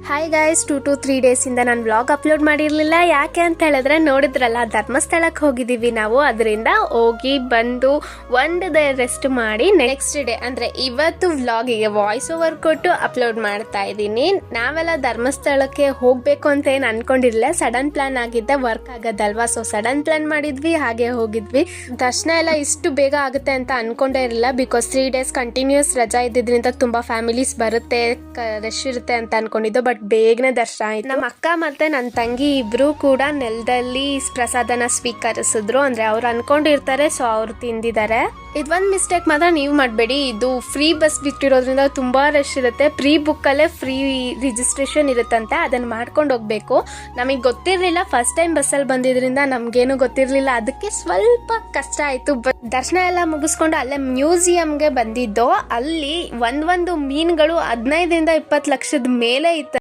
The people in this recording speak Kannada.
ಹಾಯ್ ಗೈಸ್, 2 to 3 ಡೇಸಿಂದ ನಾನು ವ್ಲಾಗ್ ಅಪ್ಲೋಡ್ ಮಾಡಿರಲಿಲ್ಲ. ಯಾಕೆ ಅಂತ ಹೇಳಿದ್ರೆ ನೋಡಿದ್ರಲ್ಲ, ಧರ್ಮಸ್ಥಳಕ್ಕೆ ಹೋಗಿದ್ದೀವಿ ನಾವು. ಅದರಿಂದ ಹೋಗಿ ಬಂದು ಒಂದು ಡೇ ರೆಸ್ಟ್ ಮಾಡಿ ನೆಕ್ಸ್ಟ್ ಡೇ ಅಂದರೆ ಇವತ್ತು ವ್ಲಾಗಿಗೆ ವಾಯ್ಸ್ ಓವರ್ ಕೊಟ್ಟು ಅಪ್ಲೋಡ್ ಮಾಡ್ತಾ ಇದ್ದೀನಿ. ನಾವೆಲ್ಲ ಧರ್ಮಸ್ಥಳಕ್ಕೆ ಹೋಗಬೇಕು ಅಂತ ಏನು ಅನ್ಕೊಂಡಿರಲಿಲ್ಲ, ಸಡನ್ ಪ್ಲಾನ್ ಆಗಿದ್ದೆ, ವರ್ಕ್ ಆಗೋದಲ್ವಾ, ಸೊ ಸಡನ್ ಪ್ಲಾನ್ ಮಾಡಿದ್ವಿ, ಹಾಗೆ ಹೋಗಿದ್ವಿ. ದರ್ಶನ ಎಲ್ಲ ಇಷ್ಟು ಬೇಗ ಆಗುತ್ತೆ ಅಂತ ಅನ್ಕೊಂಡೇ ಇರಲಿಲ್ಲ. ಬಿಕಾಸ್ 3 days ಕಂಟಿನ್ಯೂಸ್ ರಜಾ ಇದ್ದಿದ್ರಿಂದ ತುಂಬ ಫ್ಯಾಮಿಲೀಸ್ ಬರುತ್ತೆ, ರಶ್ ಇರುತ್ತೆ ಅಂತ ಅನ್ಕೊಂಡಿದ್ದು. ಬಟ್ ಬೇಗನೆ ದರ್ಶನ ಆಯ್ತು. ನಮ್ಮ ಅಕ್ಕ ಮತ್ತೆ ನನ್ನ ತಂಗಿ ಇಬ್ರು ಕೂಡ ನೆಲದಲ್ಲಿ ಪ್ರಸಾದನ ಸ್ವೀಕರಿಸಿದ್ರು. ಅಂದ್ರೆ ಅವ್ರು ಅನ್ಕೊಂಡಿರ್ತಾರೆ, ಸೊ ಅವ್ರು ತಿಂದಿದ್ದಾರೆ. ಇದೊಂದು ಮಿಸ್ಟೇಕ್ ಮಾತ್ರ ನೀವು ಮಾಡಬೇಡಿ. ಇದು ಫ್ರೀ ಬಸ್ ಬಿಟ್ಟಿರೋದ್ರಿಂದ ತುಂಬಾ ರಶ್ ಇರುತ್ತೆ. ಪ್ರೀ ಬುಕ್ ಅಲ್ಲೇ ಫ್ರೀ ರಿಜಿಸ್ಟ್ರೇಷನ್ ಇರುತ್ತಂತೆ, ಅದನ್ನ ಮಾಡ್ಕೊಂಡು ಹೋಗ್ಬೇಕು. ನಮಗೆ ಗೊತ್ತಿರಲಿಲ್ಲ, ಫಸ್ಟ್ ಟೈಮ್ ಬಸ್ಸಲ್ಲಿ ಬಂದಿದ್ರಿಂದ ನಮ್ಗೇನು ಗೊತ್ತಿರಲಿಲ್ಲ, ಅದಕ್ಕೆ ಸ್ವಲ್ಪ ಕಷ್ಟ ಆಯ್ತು. ದರ್ಶನ ಎಲ್ಲ ಮುಗಿಸ್ಕೊಂಡು ಅಲ್ಲೇ ಮ್ಯೂಸಿಯಂಗೆ ಬಂದಿದ್ದು. ಅಲ್ಲಿ ಒಂದೊಂದು ಮೀನುಗಳು 15 ರಿಂದ 20 ಲಕ್ಷದ ಮೇಲೆ ಇತ್ತು.